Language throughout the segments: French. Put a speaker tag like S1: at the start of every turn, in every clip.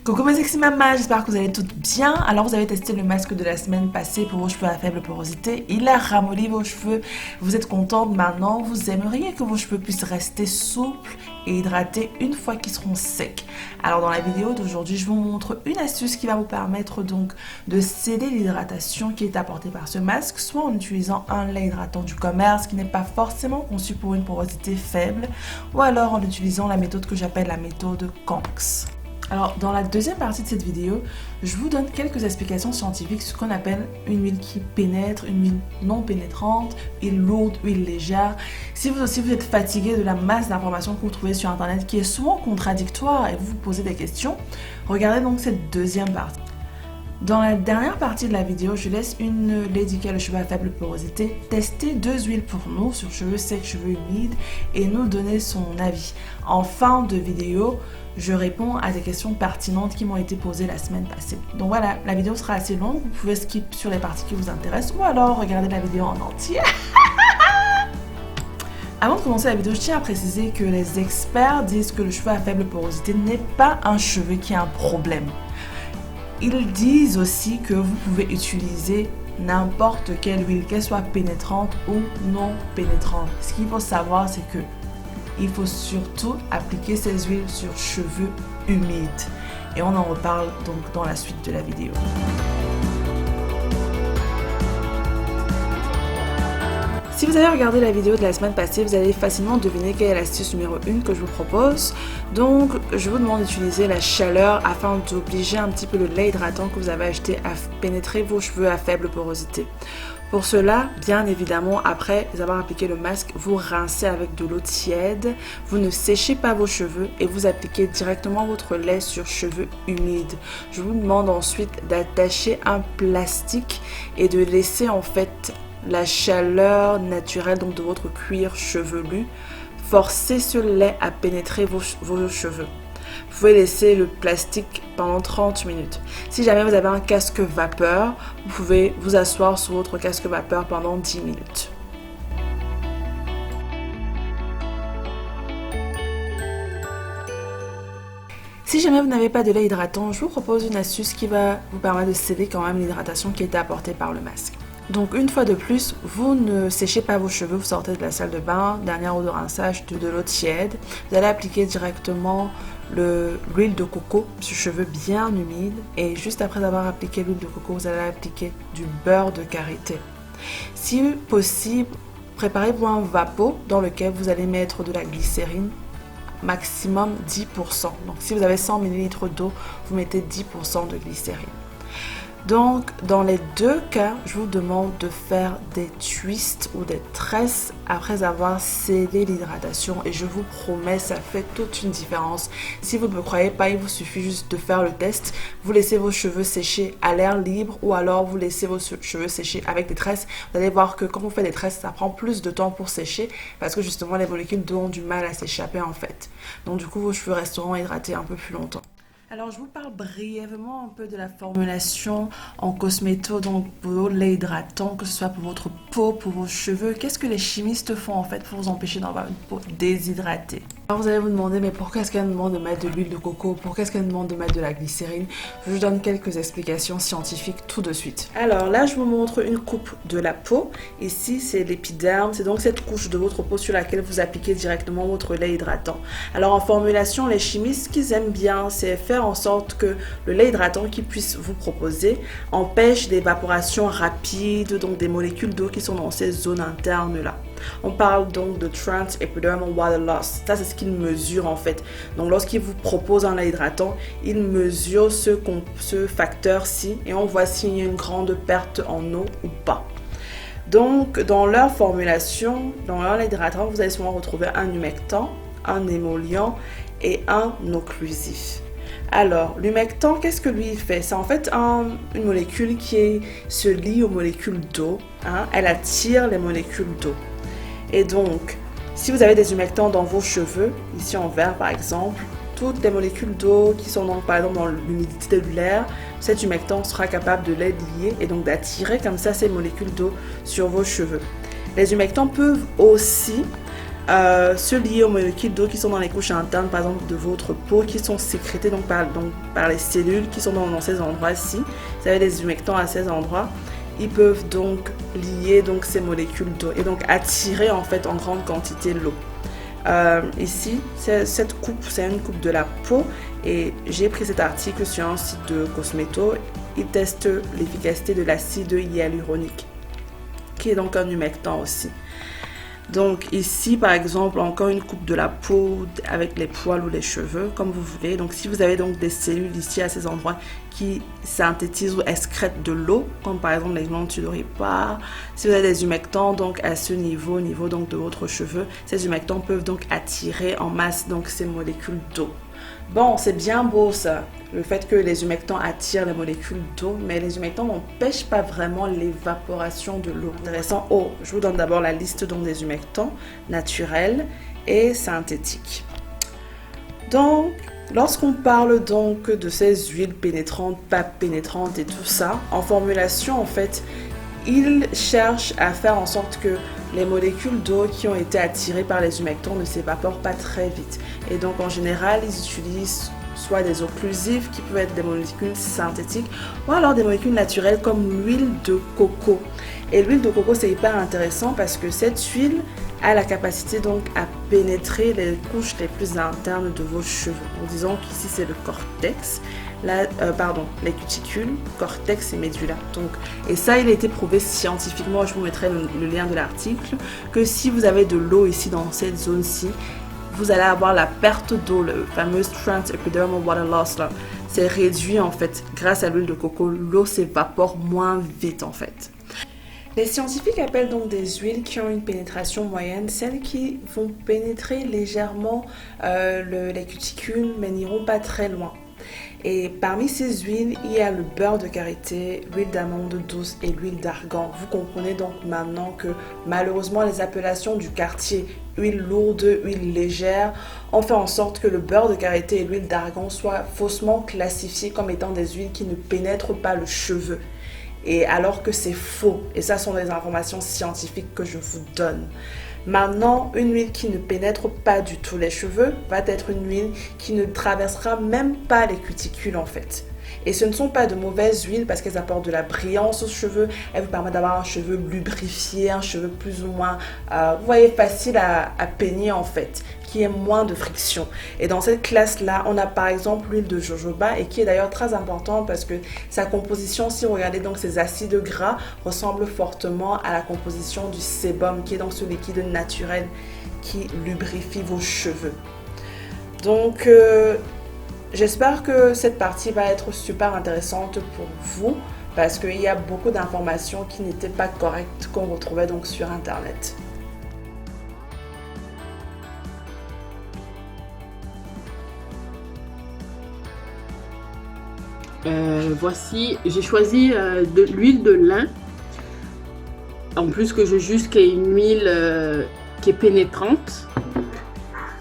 S1: Coucou mes sexy mamas, j'espère que vous allez toutes bien. Alors vous avez testé le masque de la semaine passée pour vos cheveux à faible porosité. Il a ramolli vos cheveux. Vous êtes contente maintenant. Vous aimeriez que vos cheveux puissent rester souples et hydratés une fois qu'ils seront secs. Alors dans la vidéo d'aujourd'hui, je vous montre une astuce qui va vous permettre donc de céder l'hydratation qui est apportée par ce masque, soit en utilisant un lait hydratant du commerce qui n'est pas forcément conçu pour une porosité faible, ou alors en utilisant la méthode que j'appelle la méthode Conx. Alors, dans la deuxième partie de cette vidéo, je vous donne quelques explications scientifiques sur ce qu'on appelle une huile qui pénètre, une huile non pénétrante, huile lourde, huile légère. Si vous aussi vous êtes fatigué de la masse d'informations que vous trouvez sur Internet qui est souvent contradictoire et vous vous posez des questions, regardez donc cette deuxième partie. Dans la dernière partie de la vidéo, je laisse une lady qui a le cheveu à faible porosité tester deux huiles pour nous sur cheveux secs, cheveux humides et nous donner son avis. En fin de vidéo, je réponds à des questions pertinentes qui m'ont été posées la semaine passée. Donc voilà, la vidéo sera assez longue, vous pouvez skip sur les parties qui vous intéressent ou alors regarder la vidéo en entier. Avant de commencer la vidéo, je tiens à préciser que les experts disent que le cheveu à faible porosité n'est pas un cheveu qui a un problème. Ils disent aussi que vous pouvez utiliser n'importe quelle huile, qu'elle soit pénétrante ou non pénétrante. Ce qu'il faut savoir, c'est que il faut surtout appliquer ces huiles sur cheveux humides. Et on en reparle donc dans la suite de la vidéo. Si vous avez regardé la vidéo de la semaine passée, vous allez facilement deviner quelle est l'astuce numéro 1 que je vous propose. Donc, je vous demande d'utiliser la chaleur afin d'obliger un petit peu le lait hydratant que vous avez acheté à pénétrer vos cheveux à faible porosité. Pour cela, bien évidemment, après avoir appliqué le masque, vous rincez avec de l'eau tiède, vous ne séchez pas vos cheveux et vous appliquez directement votre lait sur cheveux humides. Je vous demande ensuite d'attacher un plastique et de laisser en fait la chaleur naturelle donc de votre cuir chevelu forcer ce lait à pénétrer vos cheveux. Vous pouvez laisser le plastique pendant 30 minutes. Si jamais vous avez un casque vapeur, vous pouvez vous asseoir sur votre casque vapeur pendant 10 minutes. Si jamais vous n'avez pas de lait hydratant, je vous propose une astuce qui va vous permettre de céder quand même l'hydratation qui est apportée par le masque. Donc une fois de plus, vous ne séchez pas vos cheveux, vous sortez de la salle de bain, dernière eau de rinçage de l'eau tiède. Vous allez appliquer directement l'huile de coco sur cheveux bien humides et juste après avoir appliqué l'huile de coco, vous allez appliquer du beurre de karité. Si possible, préparez-vous un vapeau dans lequel vous allez mettre de la glycérine, maximum 10%. Donc si vous avez 100 ml d'eau, vous mettez 10% de glycérine. Donc, dans les deux cas, je vous demande de faire des twists ou des tresses après avoir cédé l'hydratation. Et je vous promets, ça fait toute une différence. Si vous ne me croyez pas, il vous suffit juste de faire le test. Vous laissez vos cheveux sécher à l'air libre ou alors vous laissez vos cheveux sécher avec des tresses. Vous allez voir que quand vous faites des tresses, ça prend plus de temps pour sécher parce que justement, les molécules d'eau ont du mal à s'échapper en fait. Donc du coup, vos cheveux resteront hydratés un peu plus longtemps. Alors, je vous parle brièvement un peu de la formulation en cosméto, donc pour lait hydratant, que ce soit pour votre peau, pour vos cheveux. Qu'est-ce que les chimistes font en fait pour vous empêcher d'avoir une peau déshydratée? Alors, vous allez vous demander, mais pourquoi est-ce qu'elle nous demande de mettre de l'huile de coco? Pourquoi est-ce qu'elle nous demande de mettre de la glycérine? Je vous donne quelques explications scientifiques tout de suite. Alors là, je vous montre une coupe de la peau. Ici, c'est l'épiderme. C'est donc cette couche de votre peau sur laquelle vous appliquez directement votre lait hydratant. Alors, en formulation, les chimistes, ce qu'ils aiment bien, c'est faire en sorte que le lait hydratant qu'ils puissent vous proposer empêche l'évaporation rapide, donc des molécules d'eau qui sont dans ces zones internes-là. On parle donc de Transepidermal Water Loss. Ça, c'est ce qu'ils mesurent en fait. Donc, lorsqu'ils vous proposent un lait hydratant, ils mesurent ce facteur-ci et on voit s'il y a une grande perte en eau ou pas. Donc, dans leur formulation, dans leur lait hydratant, vous allez souvent retrouver un humectant, un émollient et un occlusif. Alors, l'humectant, qu'est-ce que lui il fait? C'est en fait une molécule qui se lie aux molécules d'eau. Elle attire les molécules d'eau. Et donc, si vous avez des humectants dans vos cheveux, ici en vert par exemple, toutes les molécules d'eau qui sont donc par exemple dans l'humidité de l'air, cet humectant sera capable de les lier et donc d'attirer comme ça ces molécules d'eau sur vos cheveux. Les humectants peuvent aussi se lier aux molécules d'eau qui sont dans les couches internes, par exemple de votre peau, qui sont sécrétées donc par les cellules qui sont dans ces endroits-ci. Vous avez des humectants à ces endroits. Ils peuvent donc lier donc ces molécules d'eau et donc attirer en fait en grande quantité l'eau. Ici, cette coupe, c'est une coupe de la peau et j'ai pris cet article sur un site de Cosmeto. Ils testent l'efficacité de l'acide hyaluronique, qui est donc un humectant aussi. Donc ici, par exemple, encore une coupe de la peau avec les poils ou les cheveux, comme vous voulez. Donc si vous avez donc des cellules ici à ces endroits qui synthétisent ou excrètent de l'eau, comme par exemple les glandes sudoripares, si vous avez des humectants donc à ce niveau donc de votre cheveu, ces humectants peuvent donc attirer en masse donc ces molécules d'eau. Bon, c'est bien beau ça, le fait que les humectants attirent les molécules d'eau, mais les humectants n'empêchent pas vraiment l'évaporation de l'eau. Intéressant. Oh, je vous donne d'abord la liste donc des humectants naturels et synthétiques. Donc, lorsqu'on parle donc de ces huiles pénétrantes, pas pénétrantes et tout ça, en formulation en fait, ils cherchent à faire en sorte que les molécules d'eau qui ont été attirées par les humectants ne s'évaporent pas très vite. Et donc en général, ils utilisent soit des occlusives qui peuvent être des molécules synthétiques ou alors des molécules naturelles comme l'huile de coco. Et l'huile de coco, c'est hyper intéressant parce que cette huile a la capacité donc à pénétrer les couches les plus internes de vos cheveux. Donc disons qu'ici c'est le cortex, les cuticules, cortex et médula. Donc, et ça, il a été prouvé scientifiquement, je vous mettrai le lien de l'article, que si vous avez de l'eau ici dans cette zone-ci, vous allez avoir la perte d'eau, le fameux transepidermal water loss là. C'est réduit en fait grâce à l'huile de coco. L'eau s'évapore moins vite en fait. Les scientifiques appellent donc des huiles qui ont une pénétration moyenne, celles qui vont pénétrer légèrement les cuticules mais n'iront pas très loin. Et parmi ces huiles, il y a le beurre de karité, l'huile d'amande douce et l'huile d'argan. Vous comprenez donc maintenant que malheureusement les appellations du quartier, huile lourde, huile légère, ont fait en sorte que le beurre de karité et l'huile d'argan soient faussement classifiés comme étant des huiles qui ne pénètrent pas le cheveu. Et alors que c'est faux. Et ça sont des informations scientifiques que je vous donne. Maintenant, une huile qui ne pénètre pas du tout les cheveux va être une huile qui ne traversera même pas les cuticules en fait. Et ce ne sont pas de mauvaises huiles parce qu'elles apportent de la brillance aux cheveux. Elles vous permettent d'avoir un cheveu lubrifié, un cheveu plus ou moins, vous voyez, facile à peigner en fait, qui ait moins de friction. Et dans cette classe-là, on a par exemple l'huile de jojoba et qui est d'ailleurs très importante parce que sa composition, si vous regardez donc ces acides gras, ressemble fortement à la composition du sébum qui est donc ce liquide naturel qui lubrifie vos cheveux. Donc, j'espère que cette partie va être super intéressante pour vous parce qu'il y a beaucoup d'informations qui n'étaient pas correctes qu'on retrouvait donc sur internet.
S2: Voici, j'ai choisi de l'huile de lin. En plus que je juge qu'il y a une huile qui est pénétrante,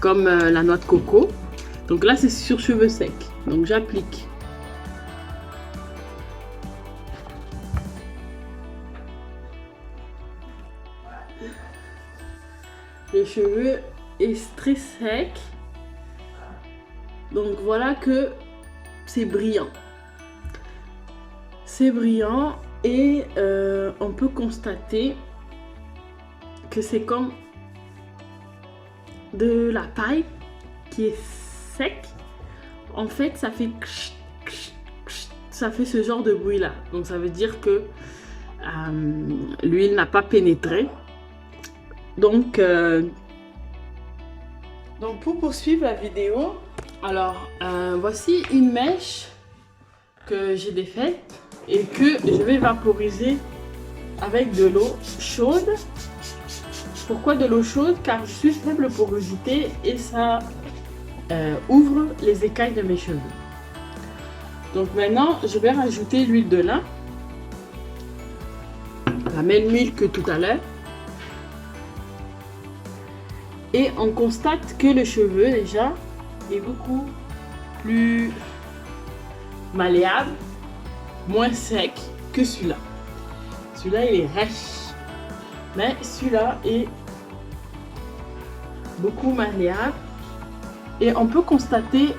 S2: comme la noix de coco. Donc là, c'est sur cheveux secs. Donc j'applique. Le cheveu est très sec. Donc voilà que c'est brillant. C'est brillant et on peut constater que c'est comme de la paille qui est sec. En fait, ça fait ce genre de bruit là. Donc ça veut dire que l'huile n'a pas pénétré. Donc pour poursuivre la vidéo, alors voici une mèche que j'ai défaite et que je vais vaporiser avec de l'eau chaude. Pourquoi de l'eau chaude? Car je suis faible porosité et ça ouvre les écailles de mes cheveux. Donc maintenant, je vais rajouter l'huile de lin, la même huile que tout à l'heure. Et on constate que le cheveu déjà est beaucoup plus malléable, moins sec que celui-là. Celui-là, il est rêche. Mais celui-là est beaucoup malléable. Et on peut constater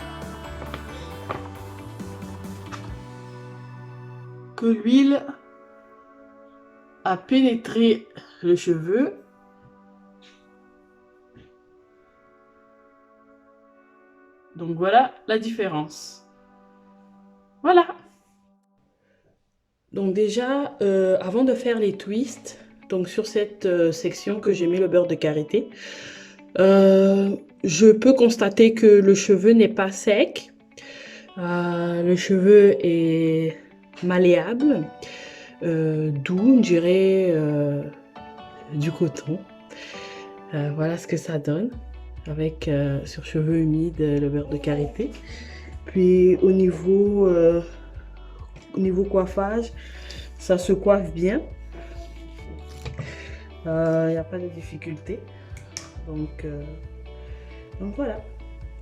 S2: que l'huile a pénétré le cheveu. Donc voilà la différence. Voilà. Donc déjà, avant de faire les twists, donc sur cette section que j'ai mis le beurre de karité, je peux constater que le cheveu n'est pas sec. Le cheveu est malléable, doux, on dirait du coton. Voilà ce que ça donne avec sur cheveux humides le beurre de karité. Puis au niveau coiffage, ça se coiffe bien. Il n'y a pas de difficulté. Donc voilà.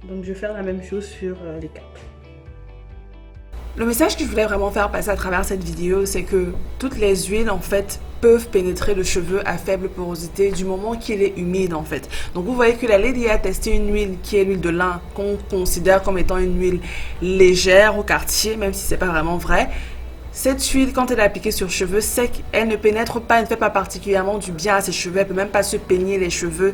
S2: Donc je vais faire la même chose sur les quatre.
S1: Le message que je voulais vraiment faire passer à travers cette vidéo, c'est que toutes les huiles en fait peuvent pénétrer le cheveu à faible porosité du moment qu'il est humide en fait. Donc vous voyez que la Lady a testé une huile qui est l'huile de lin qu'on considère comme étant une huile légère au quartier, même si c'est pas vraiment vrai. Cette huile, quand elle est appliquée sur cheveux secs, elle ne pénètre pas, elle ne fait pas particulièrement du bien à ses cheveux, elle peut même pas se peigner les cheveux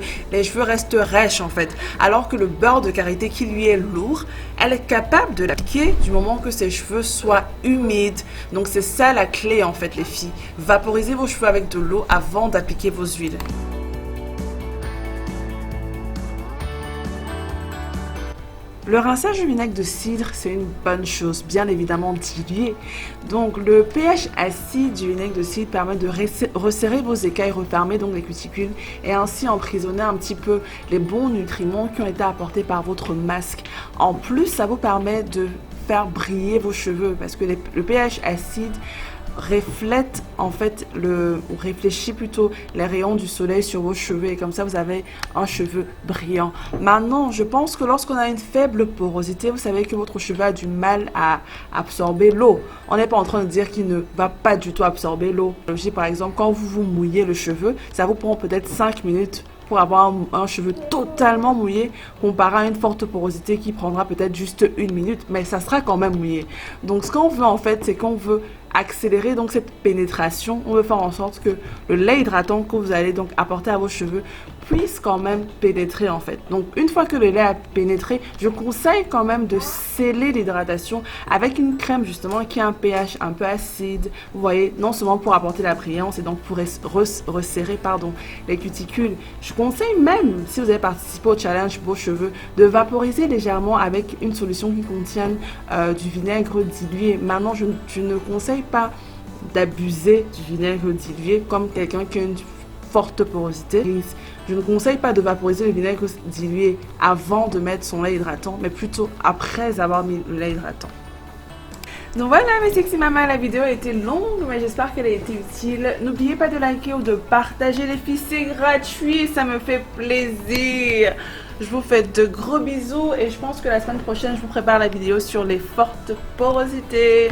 S1: restent rêches en fait. Alors que le beurre de karité qui lui est lourd, elle est capable de l'appliquer du moment que ses cheveux soient humides. Donc c'est ça la clé en fait les filles. Vaporisez vos cheveux avec de l'eau avant d'appliquer vos huiles. Le rinçage au vinaigre de cidre, c'est une bonne chose, bien évidemment dilué. Donc le pH acide du vinaigre de cidre permet de resserrer vos écailles refermées, donc les cuticules, et ainsi emprisonner un petit peu les bons nutriments qui ont été apportés par votre masque. En plus, ça vous permet de faire briller vos cheveux parce que le pH acide reflète en fait ou réfléchit plutôt les rayons du soleil sur vos cheveux et comme ça vous avez un cheveu brillant. Maintenant, je pense que lorsqu'on a une faible porosité, vous savez que votre cheveu a du mal à absorber l'eau. On n'est pas en train de dire qu'il ne va pas du tout absorber l'eau. Par exemple, quand vous vous mouillez le cheveu, ça vous prend peut-être 5 minutes pour avoir un cheveu totalement mouillé comparé à une forte porosité qui prendra peut-être juste 1 minute, mais ça sera quand même mouillé. Donc ce qu'on veut en fait, c'est qu'on veut accélérer donc cette pénétration. On veut faire en sorte que le lait hydratant que vous allez donc apporter à vos cheveux puisse quand même pénétrer en fait. Donc une fois que le lait a pénétré, je conseille quand même de sceller l'hydratation avec une crème justement qui a un pH un peu acide. Vous voyez, non seulement pour apporter la brillance et donc pour resserrer les cuticules. Je conseille même, si vous avez participé au challenge Beaux Cheveux, de vaporiser légèrement avec une solution qui contienne du vinaigre dilué. Maintenant, je ne conseille pas d'abuser du vinaigre dilué comme quelqu'un qui a une forte porosité. Je ne conseille pas de vaporiser le vinaigre dilué avant de mettre son lait hydratant, mais plutôt après avoir mis le lait hydratant. Donc voilà mes sexy mamas, la vidéo a été longue mais j'espère qu'elle a été utile. N'oubliez pas de liker ou de partager les filles, c'est gratuit, ça me fait plaisir. Je vous fais de gros bisous et je pense que la semaine prochaine je vous prépare la vidéo sur les fortes porosités.